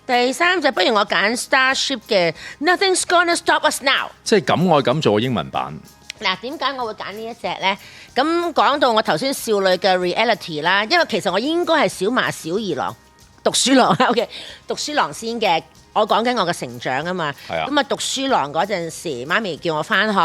第三就不如我揀 Starship 嘅 Nothing's Gonna Stop Us Now。即係敢愛敢做嘅英文版。嗱，點解我會揀呢一隻呢？咁講到我頭先少女嘅 reality 啦，因為其實我應該係小麻小二郎、讀書郎，OK， 讀書郎先嘅。我講緊我嘅成長啊嘛，咁啊讀書郎嗰陣時，媽咪叫我返學，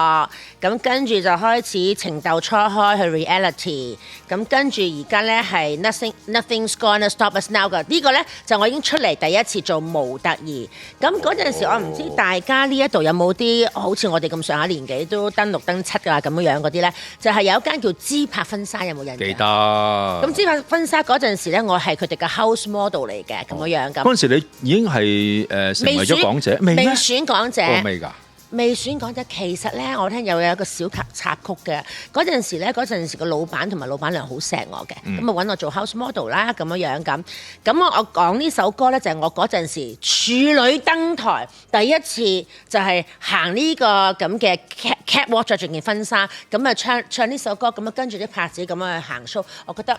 咁跟住就開始情竇初開去 reality， 咁跟住而家咧係 nothing's gonna stop us now 嘅呢個咧就我已經出嚟第一次做模特兒，咁嗰陣時我唔知大家呢一度有冇啲好似我哋咁上下年紀都登6登7啊咁樣嗰啲咧，就係有一間叫姿柏婚紗，有冇印象？記得。咁姿柏婚紗嗰陣時咧，我係佢哋嘅 house model 嚟嘅咁樣咁。嗰陣時你已經係成為咗港姐，未選港姐，未㗎？未選港姐，其實咧，我聽有一個小插曲嘅。嗰陣時個老闆同埋老闆娘好錫我嘅，咁啊揾我做 house model 啦，咁樣咁。咁我講呢首歌咧，就係我嗰陣時處女登台第一次，就係行呢個咁嘅 catwalk 着住件婚紗，咁啊唱呢首歌，咁啊跟住啲拍子咁樣去行 show，我覺得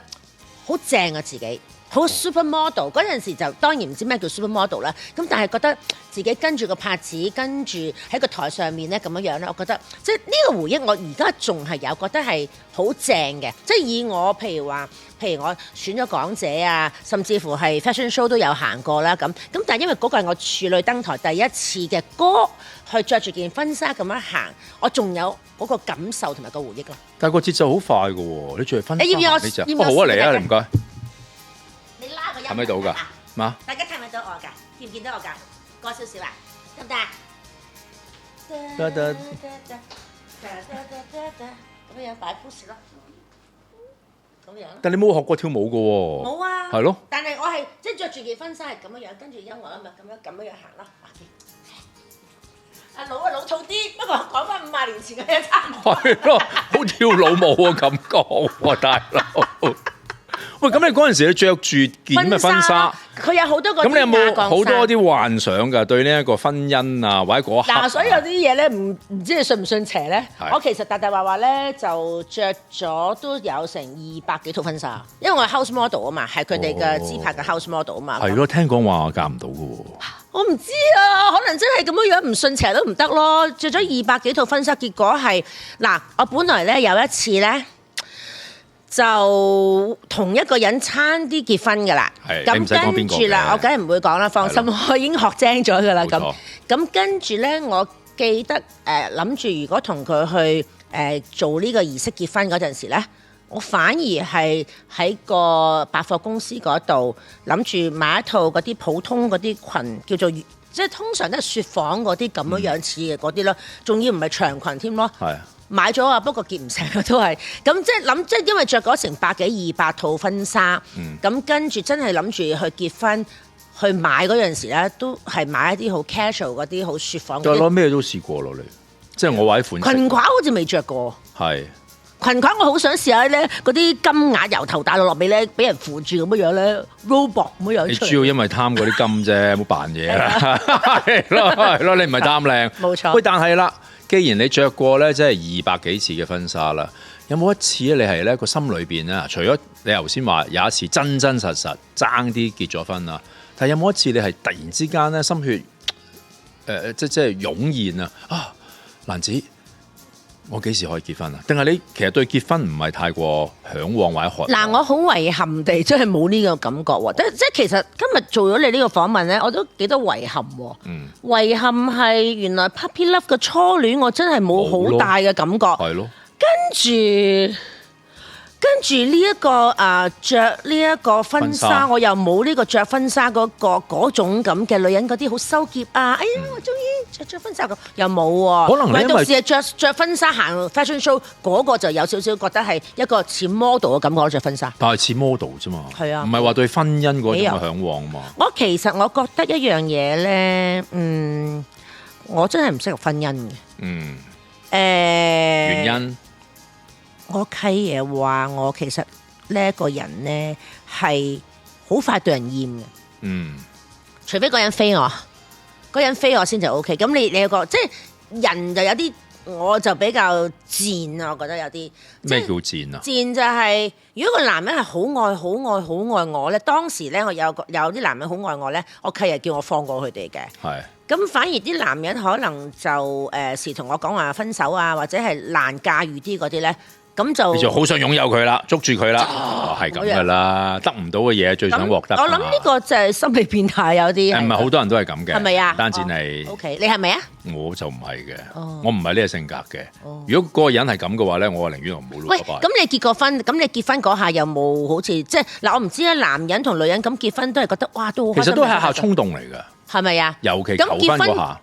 好正啊自己。好 supermodel 嗰陣時就當然唔知咩叫 supermodel 啦，咁但係覺得自己跟住個拍子，跟住喺個台上面咧咁樣咧，我覺得即係呢個回憶，我而家仲係有覺得係好正嘅。即係以我譬如我選咗港姐啊，甚至乎係 fashion show 都有行過啦咁。但係因為嗰個係我處女登台第一次嘅歌，去着住件婚紗咁樣行，我仲有嗰個感受同埋個回憶咯。但係個節奏好快㗎喎，你着婚紗要唔要我呢隻？要唔要好啊，嚟啊，你唔該。你拉個音睇唔睇到㗎？嘛？大家睇唔睇到我㗎？見唔見到我㗎？過少少啊，得唔得啊？得。咁樣擺 pose 咯，咁樣。但你冇學過跳舞㗎喎。冇啊。係咯。但係我係即係着住件婚紗係咁樣，跟住音樂啊嘛，咁樣行咯。阿老老土啲，不過講翻50年前嘅嘢差唔多。係咯，好跳老舞嘅感覺喎，大佬。喂，咁你嗰陣時你着住件咩婚紗？佢有好多個。咁你有冇好多啲幻想㗎？對呢一個婚姻啊，或者嗰一刻？嗱，所以有啲嘢咧，唔知你信唔信邪咧？我其實大話咧就着咗都有成200幾套婚紗，因為我係 house model 啊嘛，係佢哋嘅資拍嘅 house model 啊嘛。係咯，聽講話嫁唔到㗎喎。我唔知啊，可能真係咁樣唔信邪都唔得咯。着咗200幾套婚紗，結果係嗱，我本來咧有一次咧。就同一個人差啲結婚㗎啦，咁跟住啦，我梗係唔會講啦，放心，我已經學精咗㗎啦。咁跟住咧，我記得諗住如果同佢去做呢個儀式結婚嗰陣時咧，我反而係喺個百貨公司嗰度諗住買一套嗰啲普通嗰啲裙，叫做即係通常都係雪紡嗰啲咁樣似嘅嗰啲咯，仲要唔係長裙添咯。買咗啊，不過結唔成啊，都係咁即係因為着嗰成100幾200套婚紗，咁跟住真係諗住去結婚去買嗰陣時咧，都係買一啲好 casual 嗰啲好雪紡。就攞咩都試過咯，你即係我話啲款式。裙褂好似未着過。係。裙褂我好想試下咧，嗰啲金額由頭戴到落尾咧，俾人扶住咁樣咧 ，robot 咁樣出嚟。你主要因為貪嗰啲金啫，冇扮嘢啦。係咯，你唔係貪靚。冇錯。喂，但係啦。既然你着過咧，即係200幾次嘅婚紗啦，有冇一次咧？你係咧個心裏邊咧，除咗你頭先話有一次真真實實爭啲結咗婚啦，但係有冇一次你係突然之間咧心血即係湧現啊！蘭子，我幾時可以結婚啊？定係你其實對結婚唔係太過嚮往或者渴望？嗱，我好遺憾地真係冇呢個感覺喎。即係其實今日做咗你呢個訪問咧，我都幾多遺憾喎。遺憾係原來 Puppy Love 嘅初戀，我真係冇好大嘅感覺。係咯。跟住呢一個著呢一個婚紗，我又冇呢個着婚紗嗰種咁嘅女人嗰啲好收結啊！哎呀，我終於着婚紗咁，又冇喎。可能你因為係着婚紗行 fashion show 嗰個就有少少覺得係一個似 model 嘅感覺，着婚紗。但係似 model 啫嘛。係啊。唔係話對婚姻嗰種嘅嚮往嘛。其實我覺得一樣嘢咧，我真係唔適合婚姻嘅。原因。我契爺話我其實呢一個人咧係好快對人厭嘅，除非嗰人飛我，嗰人飛我先就 OK。咁你有個即係人就有啲我就比較賤啊，我覺得有啲咩叫賤啊？賤就係、如果個男人係好愛、好愛、好愛我咧，當時咧我有啲男人好愛我咧，我契爺叫我放過佢哋嘅。係。咁反而啲男人可能就時同我講話分手啊，或者係難駕馭啲嗰啲咧。咁就你就好想擁有佢啦，捉住佢啦，係咁噶啦，得唔到嘅嘢最想獲得。我諗呢個就係心理變態有啲。唔係好多人都係咁嘅，係咪啊？單止係。OK， 你係咪啊？我就唔係嘅，我唔係呢個性格嘅。如果嗰個人係咁嘅話咧，我寧願唔好咯。喂，咁你結過婚，咁你結婚嗰下有冇好似即係嗱？我唔知啊，男人同女人咁結婚都係覺得哇都好開心。其實都係下衝動嚟㗎，係咪啊？尤其求婚嗰下。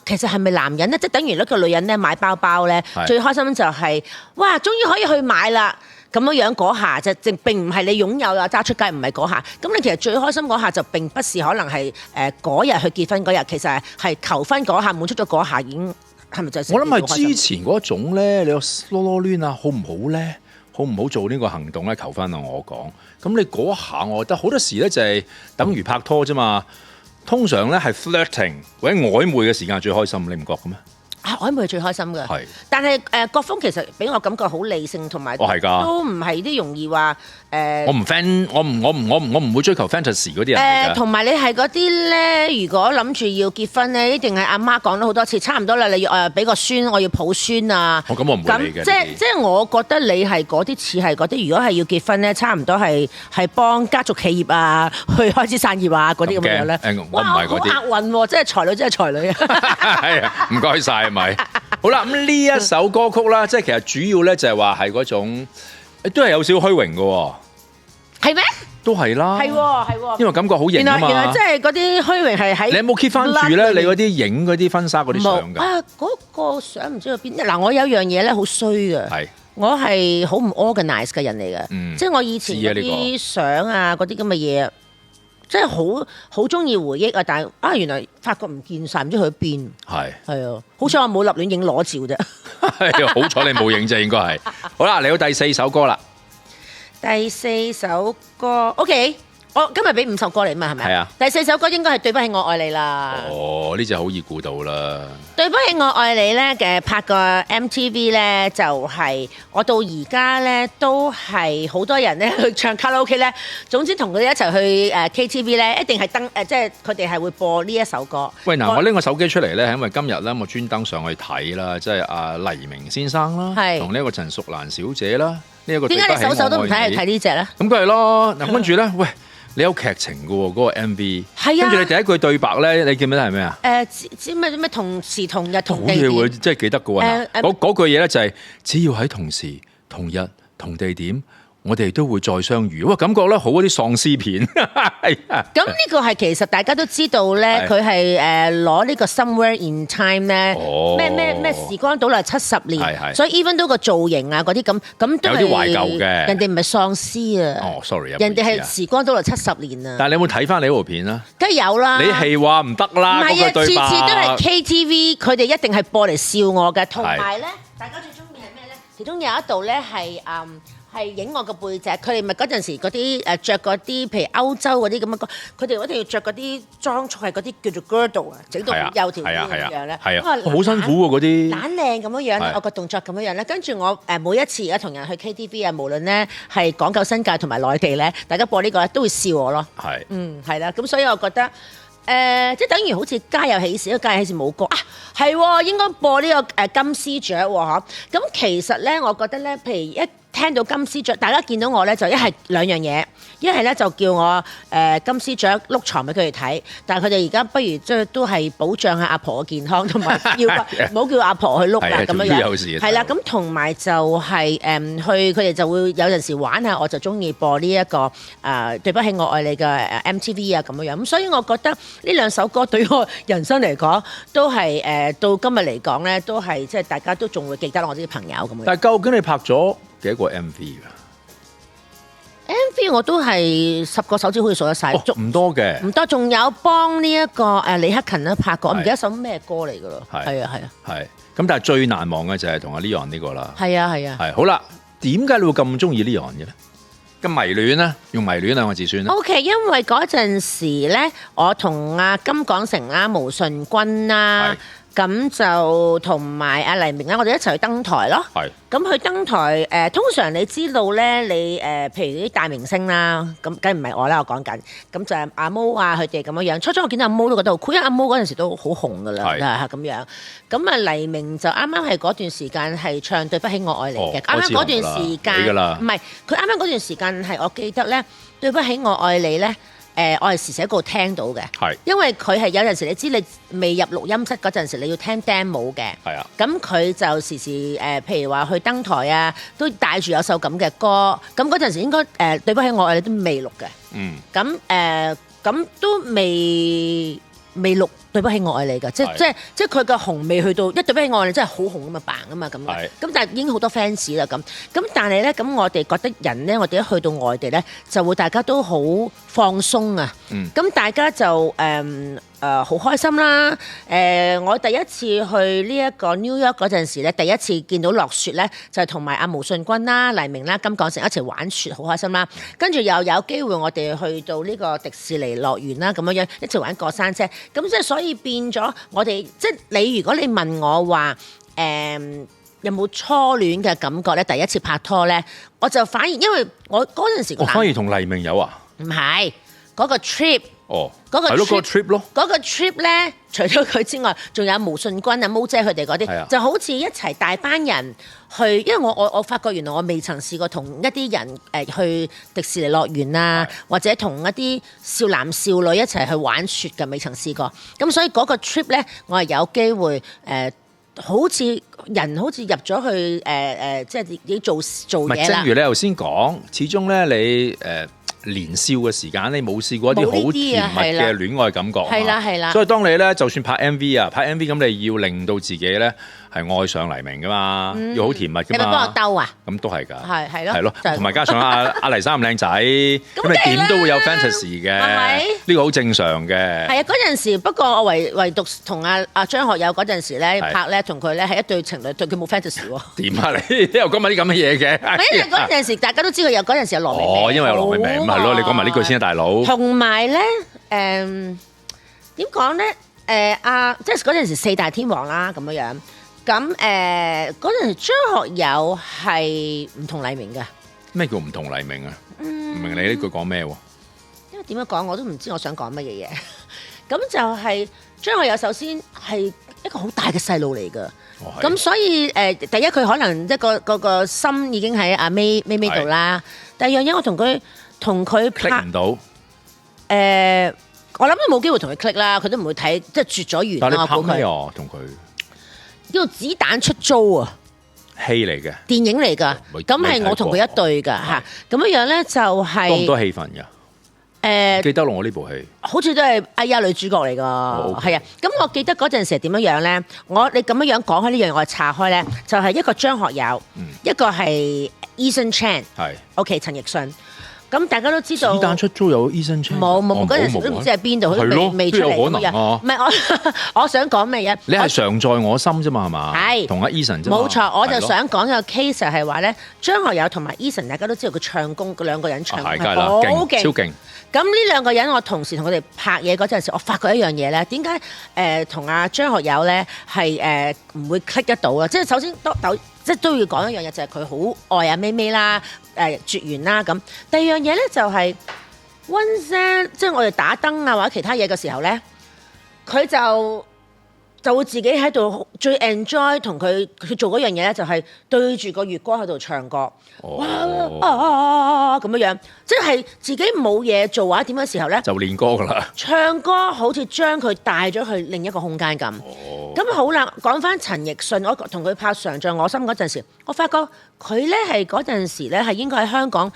其實係咪男人咧？即係等於呢個女人咧買包包咧，最開心就係、哇，終於可以去買啦！咁樣嗰下就並唔係你擁有啊揸出街，唔係嗰下。咁你其實最開心嗰下就並不是可能係嗰日去結婚嗰日，其實係求婚嗰下滿足咗嗰下已經係咪就係？我諗係之前嗰種咧，你個囉囉攣啊，好唔好咧？好唔好做呢個行動咧？求婚啊，我講。咁你嗰下，我覺得好多時咧就係等於拍拖啫嘛。通常咧係 flirting 或者曖昧嘅時間最開心，你唔覺嘅咩？曖昧係最開心嘅。係。但係國峰其實俾我感覺好理性，同埋都唔係啲容易話我唔會追求 fantasy 嗰啲人嚟㗎。同埋你係嗰啲咧，如果諗住要結婚咧，一定係阿媽講咗好多次，差唔多啦，你要俾個孫，我要抱孫啊。咁我唔會理嘅。即係我覺得你係嗰啲似係嗰啲，如果係要結婚咧，差唔多係幫家族企業啊，去開枝散葉啊嗰啲咁樣咧。我唔係嗰啲。好押韻喎，即係才女，真係才女啊！係啊，唔該晒，係咪？好啦，咁呢一首歌曲啦，即係其實主要咧就係話係嗰種，都係有少虛榮嘅喎。係咩？都係啦。係喎，因為感覺好型啊嘛。原來即係嗰啲虛榮係喺。你有冇 keep 翻住咧？你嗰啲影嗰啲婚紗嗰啲相㗎？嗰個相唔知去邊。嗱，我有樣嘢咧好衰嘅。係。我係好唔 organize 嘅人嚟嘅。即係我以前嗰啲相啊，嗰啲咁嘅嘢。真係好中意回憶啊！但係原來發覺唔見晒，唔知去邊。係啊，好彩我冇立亂影裸照啫。好彩你冇影啫，應該係。好啦，嚟到第四首歌啦。第四首歌 ，OK。我今日俾5首歌嚟嘛，係咪？係啊。第4首歌應該係對不起我愛你啦。哦，呢隻好易估到啦。對不起我愛你咧嘅拍個 MTV 咧，就係我到而家咧都係好多人咧去唱卡拉 OK 咧。總之同佢哋一齊去KTV 咧，一定係即係佢哋係會播呢一首歌。喂，嗱，我拎個手機出嚟咧，係因為今日咧我專登上去睇啦，即係阿黎明先生啦，同呢一個陳淑蘭小姐啦，呢一個。點解你手都唔睇呢隻咧？咁梗係咯，嗱，跟住咧，喂。你有劇情嘅喎，嗰個 MV。係啊。跟住你第一句對白咧，你記唔記得係咩啊？知咩同時同日同地點。好嘢喎，真係記得嘅喎。嗰句嘢咧就係只要喺同時同日同地點，我哋都會再相遇。哇，感覺咧好嗰啲喪屍片。咁呢個係其實大家都知道咧，佢係攞呢個 Somewhere in Time 咧，咩時光倒流70年，所以 even 到個造型啊嗰啲咁都係有啲懷舊嘅。人哋唔係喪屍啊。哦，sorry 啊。人哋係時光倒流70年啊。但係你有冇睇翻你嗰部片啊？梗係有啦。你係話唔得啦。唔係啊，次次都係 KTV，佢哋一定係播嚟笑我嘅。同埋咧，大家最中意係咩咧？其中有一度咧係影我個背脊，佢哋咪嗰陣時嗰啲著嗰啲，譬如歐洲嗰啲咁嘅，佢哋一定要着嗰啲裝束係嗰啲叫做 girdle 啊，整到有條腰咁樣咧。係啊，好辛苦喎嗰啲。懶靚咁樣咧，我個動作咁樣咧，跟住我每一次而家同人去 KTV 啊，無論咧係港九新界同埋內地咧，大家播呢個咧都會笑我咯。係。係啦，咁所以我覺得。即係等於好似家有喜事，因為家有喜事冇歌啊，係喎，應該播呢個金絲雀喎嗬。咁其實咧，我覺得咧，譬如一聽到金絲雀，大家見到我咧就一係兩樣嘢，一係咧就叫我金絲雀碌床俾佢哋睇，但係佢哋而家不如即係都係保障下阿婆嘅健康，同埋要唔好叫阿婆去碌啦咁樣樣。係啦，咁同埋就係去佢哋就會有陣時玩下，我就中意播呢一個對不起我愛你嘅MTV 啊咁樣樣。咁所以我覺得呢兩首歌對我人生嚟講都係到今日嚟講咧，都係即係大家都仲會記得我啲朋友咁樣。但係究竟你拍咗幾多個 MV 㗎？MV 我都係10個手指可以數得晒，唔多嘅，唔多。仲有幫呢一個李克勤咧拍過，我唔記得首咩歌嚟㗎咯。係啊。係咁，但係最難忘嘅就係同阿 Leon 呢個啦。係啊。係好啦，點解你會咁中意 Leon 嘅咧？咁迷戀咧，用迷戀兩個字算啦。OK， 因為嗰陣時咧，我同阿金港城啦、毛舜筠啦。咁就同埋阿黎明啦，我哋一齊去登台咯。係。咁去登台通常你知道咧，你譬如啲大明星啦，咁梗唔係我啦，我講緊。咁就係阿毛啊，佢哋咁樣樣。初初我見到阿毛都覺得好酷，因為阿毛嗰陣時都好紅噶啦，係咁樣。咁啊，黎明就啱啱係嗰段時間係唱對不起我愛你嘅，啱啱嗰段時間，唔係佢啱啱嗰段時間係我記得咧，對不起我愛你咧。我係時時喺嗰度聽到嘅，因為佢係有陣時你知你未入錄音室嗰陣時，你要聽 demo 嘅，咁佢就時時譬如話去登台啊，都帶住有首咁嘅歌，咁嗰陣時應該對不起我愛你都未錄嘅，咁都未錄對不起我愛你㗎，即係佢嘅紅未去到，一對不起我愛你真係好紅咁啊嘭啊嘛咁，咁但係已經好多 fans 啦咁但係咧咁我哋覺得人咧，我哋一去到外地咧，就會大家都好放鬆啊，咁大家就好開心啦！我第一次去呢一個 New York 嗰陣時咧，第一次見到落雪咧，就係同埋阿毛舜筠啦、黎明啦、金港城一齊玩雪，好開心啦！跟住又有機會我哋去到呢個迪士尼樂園啦，咁樣樣一齊玩過山車，咁即係所以變咗我哋即係你如果你問我話有冇初戀嘅感覺咧？第一次拍拖咧，我就反而因為我嗰陣時反而同黎明有啊？唔係嗰個 trip。嗰個 trip 咯，嗰個 trip 咧，除咗佢之外，仲有毛舜筠啊、毛姐佢哋嗰啲，就好似一齊大班人去。因為我發覺原來我未曾試過同一啲人去迪士尼樂園啊，或者同一啲少男少女一齊去玩雪嘅，未曾試過。咁所以嗰個 trip 咧，我係有機會好似入咗去即係已經做嘢啦。正如你頭先講，始終咧你年少嘅時間，你冇試過一啲好甜蜜嘅戀愛感覺，係啦。所以當你咧，就算拍 MV 咁你要令到自己咧係愛上黎明噶嘛，要好甜蜜噶嘛。你咪幫我兜啊？咁都係㗎，係咯，同埋加上阿黎生咁靚仔，咁你點都會有 fantasy 嘅，呢個好正常嘅。係啊，嗰陣時不過我唯獨同阿張學友嗰陣時咧拍咧，同佢咧係一對情侶，對佢冇 fantasy 喎。點啊你又講埋啲咁嘅嘢嘅？因為嗰陣時大家都知道有嗰陣時有羅美美，因為有羅美美係咯，你講埋呢句先啊，大佬。同埋咧，點講咧？即係嗰陣時四大天王啦，咁樣樣。咁嗰陣時張學友係唔同黎明嘅。咩叫唔同黎明啊？唔明你呢句講咩喎？因為點樣講我都唔知我想講乜嘢嘢。咁就係張學友首先係一個好大嘅細路嚟㗎。咁所以第一佢可能一個心已經喺阿咪度啦。第二樣嘢我同佢拍唔到，我諗都冇機會同佢 click 啦，佢都唔會睇，即係絕咗緣啦。但係你拍咩啊？同佢叫做子彈出租啊，戲嚟嘅，電影嚟㗎。咁係我同佢一對㗎嚇。咁樣樣咧就係多唔多戲份㗎？記得咯，我呢部戲好似都係哎呀女主角嚟㗎，係啊。咁我記得嗰陣時係點樣樣咧？你咁樣樣講開呢樣，我係岔開咧，就係一個張學友，一個係 Eason Chan， OK 陳奕迅。咁大家都知道，子彈出租有 Eason Chan， 冇嗰陣時都唔知喺邊度，佢都未出嚟咁樣。唔係我想講咩嘢？你係常在我心啫嘛，係嘛？係同阿 Eason 啫嘛。冇錯，我就想講個 case 係話咧，張學友同埋 Eason 大家都知道佢唱功，嗰兩個人唱功係好勁，超勁。咁呢兩個人，我同時同佢哋拍嘢嗰陣時，我發覺一樣嘢咧，點解同阿張學友咧係唔會 click 得到啊？即係首先即係都要講一樣嘢，就係佢好愛阿咪咪啦，絕緣啦咁。第二樣嘢咧就係 once 即係我哋打燈啊或者其他嘢嘅時候咧，佢就會自己喺度最 enjoy 同佢做嗰樣嘢咧，就係對住個月光喺度唱歌，哇咁樣，即係自己冇嘢做或者點嘅時候咧，就練歌噶啦。唱歌好似將佢帶咗去另一個空間咁。咁好啦，講翻陳奕迅，我同佢拍《常在我心》嗰陣時，我發覺佢咧係嗰陣時咧係應該喺香港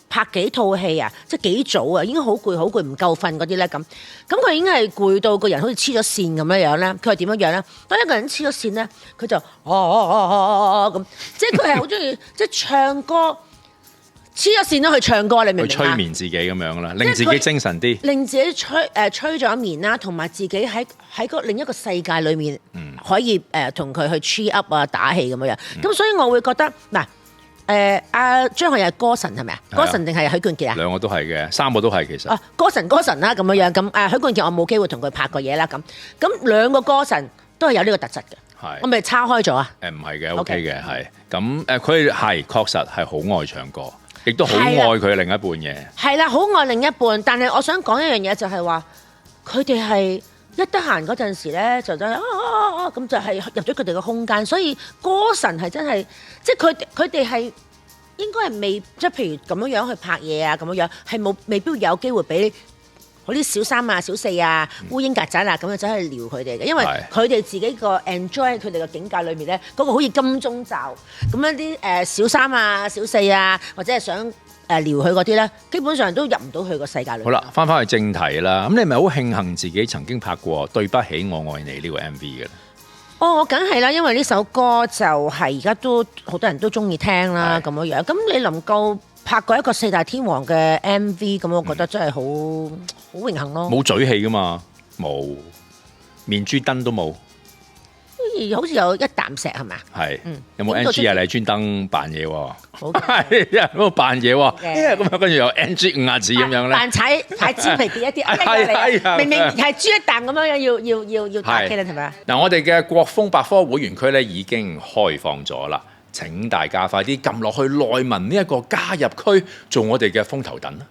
拍幾套戲啊，即係幾早啊，已經好攰，唔夠瞓嗰啲咧咁。咁佢已經係攰到個人好似黐咗線咁樣樣咧。佢係點樣樣咧？當一個人黐咗線咧，佢就咁，即係佢係好中意即係唱歌。黐咗線都去唱歌，你明唔明啊？去催眠自己咁樣啦，令自己精神啲，令自己吹咗眠啦，同埋自己喺個另一個世界裏面，可以同佢去 cheer up 啊，打氣咁樣。咁所以我會覺得嗱，阿張學友係歌神係咪啊？歌神定係許冠傑啊？兩個都係嘅，三個都係其實。歌神啦咁樣。咁許冠傑我冇機會同佢拍過嘢啦咁兩個歌神。都係有呢個特質嘅。係我咪叉開咗啊？唔係嘅 ，OK 嘅係。咁佢係確實係好愛唱歌，亦都好愛佢另一半嘅。係啦，好愛另一半，但係我想講一樣嘢就係話，佢哋係一得閒嗰陣時咧，就得咁就係入咗佢哋嘅空間，所以歌神係真係，即係佢哋係應該係未，即係譬如咁樣去拍嘢啊，咁樣係未必有機會俾嗰啲小三啊、小四啊、烏蠅曱甴啊咁樣走去撩佢哋嘅，因為佢哋自己個 enjoy 佢哋嘅境界裏面咧，嗰個好似金鐘罩咁樣啲小三啊、小四啊，或者係想撩佢嗰啲咧，基本上都入唔到佢個世界裏面。好啦，翻返去正題啦，咁你咪好慶幸自己曾經拍過《對不起我愛你》呢個 MV 嘅咧？我梗係啦，因為呢首歌就係而家都好多人都中意聽啦，咁樣。咁你能夠拍過一個四大天王嘅 MV，咁我覺得真係好榮幸咯。冇嘴戲噶嘛，冇面珠燈都冇，好似有一啖石係咪啊？係，有冇 NG 啊？你專登扮嘢喎，好係啊，咁扮嘢喎，咁啊跟住有 NG 50字咁樣咧，扮踩豬皮跌一啲，明明係豬一啖咁樣要打機啦，係咪啊？嗱，我哋嘅國風百科會員區咧已經開放咗啦，請大家快啲撳落去內文呢一個加入區做我哋嘅風頭躉啦。